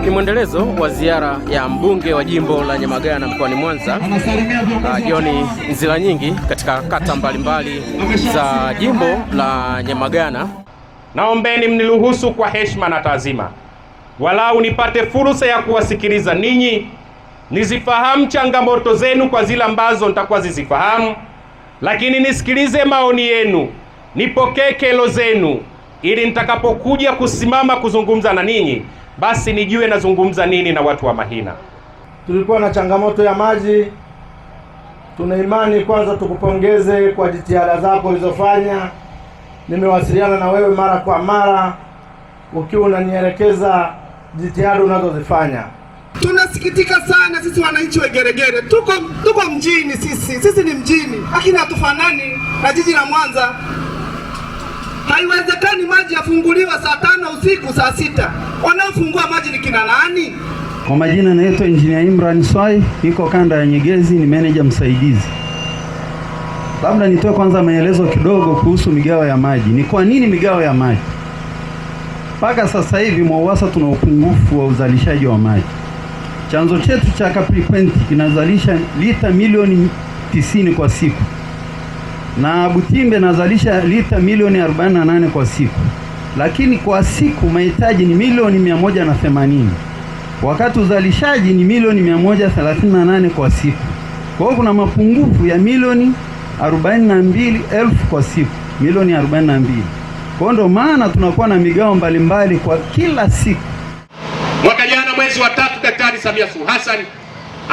Ni mwendelezo wa ziara ya mbunge wa jimbo la Nyamagana mkoani Mwanza, John Nzilanyingi katika kata mbalimbali za jimbo la Nyamagana. Naombeni mniruhusu kwa heshima na taazima, walau nipate fursa ya kuwasikiliza ninyi, nizifahamu changamoto zenu kwa zile ambazo nitakuwa zizifahamu, lakini nisikilize maoni yenu, nipokee kero zenu, ili nitakapokuja kusimama kuzungumza na ninyi, basi nijue nazungumza nini na watu wa Mahina. Tulikuwa na changamoto ya maji. Tuna imani kwanza tukupongeze kwa jitihada zako ulizofanya. Nimewasiliana na wewe mara kwa mara ukiwa unanielekeza jitihada unazozifanya. Tunasikitika sana sisi wananchi wa Geregere. Tuko mjini sisi ni mjini, lakini hatufanani na jiji la Mwanza. Haiwezekani maji yafunguliwa saa 5 usiku, saa 6. Wanaofungua maji ni kina nani? Kwa majina naitwa Engineer Imran Swai, niko kanda ya Nyegezi, ni manager msaidizi. Labda nitoe kwanza maelezo kidogo kuhusu migao ya maji. Ni kwa nini migao ya maji? Mpaka sasa hivi Mwawasa tuna upungufu wa uzalishaji wa maji. Chanzo chetu cha Kapri kinazalisha lita milioni 90 kwa siku, na Butimbe nazalisha lita milioni 48 kwa siku, lakini kwa siku mahitaji ni milioni 180, wakati uzalishaji ni milioni 138 kwa siku. Kwa hiyo kuna mapungufu ya milioni 42,000 kwa siku, milioni 42. Kwa hiyo maana tunakuwa na migao mbalimbali kwa kila siku. Mwaka jana mwezi wa 3, Daktari Samia Suluhu Hassan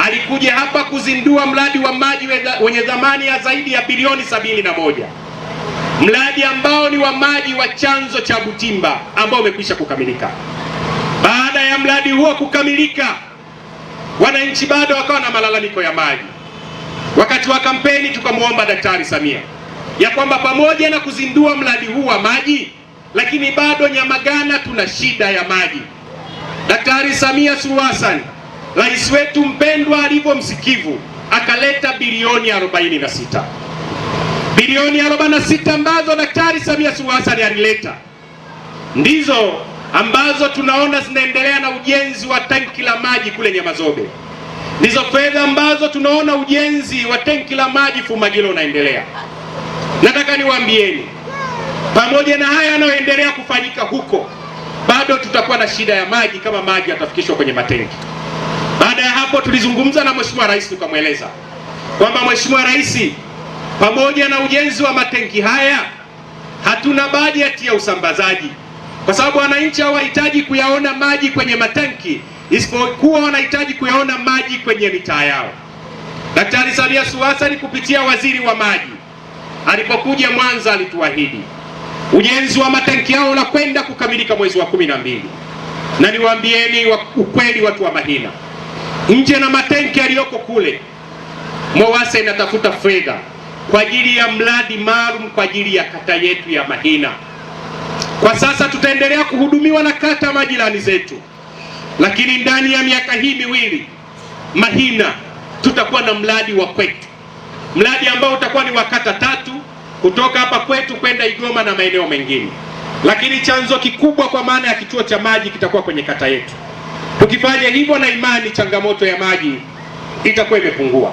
alikuja hapa kuzindua mradi wa maji wenye thamani ya zaidi ya bilioni 71, mradi ambao ni wa maji wa chanzo cha Butimba ambao umekwisha kukamilika. Baada ya mradi huo kukamilika, wananchi bado wakawa na malalamiko ya maji. Wakati wa kampeni tukamwomba Daktari Samia ya kwamba pamoja na kuzindua mradi huu wa maji, lakini bado Nyamagana tuna shida ya maji. Daktari Samia Suluhu Hassan, rais wetu mpendwa, alivyo msikivu, akaleta bilioni 46. Bilioni 46 ambazo Daktari Samia Suluhu Hassan alileta ndizo ambazo tunaona zinaendelea na ujenzi wa tanki la maji kule Nyamazobe. Ndizo fedha ambazo tunaona ujenzi wa tanki la maji Fumagilo unaendelea. Nataka niwaambieni, pamoja na haya yanayoendelea kufanyika huko, bado tutakuwa na shida ya maji kama maji yatafikishwa kwenye matenki. Baada ya hapo tulizungumza na Mheshimiwa Rais, tukamweleza kwamba Mheshimiwa Rais, pamoja na ujenzi wa matenki haya hatuna bajeti ya usambazaji, kwa sababu wananchi hawahitaji kuyaona maji kwenye matanki, isipokuwa wanahitaji kuyaona maji kwenye mitaa yao. Daktari Samia Suluhu Hassan kupitia waziri wa maji alipokuja Mwanza alituahidi ujenzi wa matanki yao unakwenda kukamilika mwezi wa 12. Na niwaambieni ukweli, watu wa Mahina, nje na matanki yaliyoko kule, Mwawasa inatafuta fedha kwa ajili ya mradi maalum kwa ajili ya kata yetu ya Mahina. Kwa sasa tutaendelea kuhudumiwa na kata majirani zetu, lakini ndani ya miaka hii miwili Mahina tutakuwa na mradi wa kwetu, mradi ambao utakuwa ni wa kata 3 kutoka hapa kwetu kwenda Igoma na maeneo mengine, lakini chanzo kikubwa kwa maana ya kituo cha maji kitakuwa kwenye kata yetu. Tukifanya hivyo, na imani changamoto ya maji itakuwa imepungua.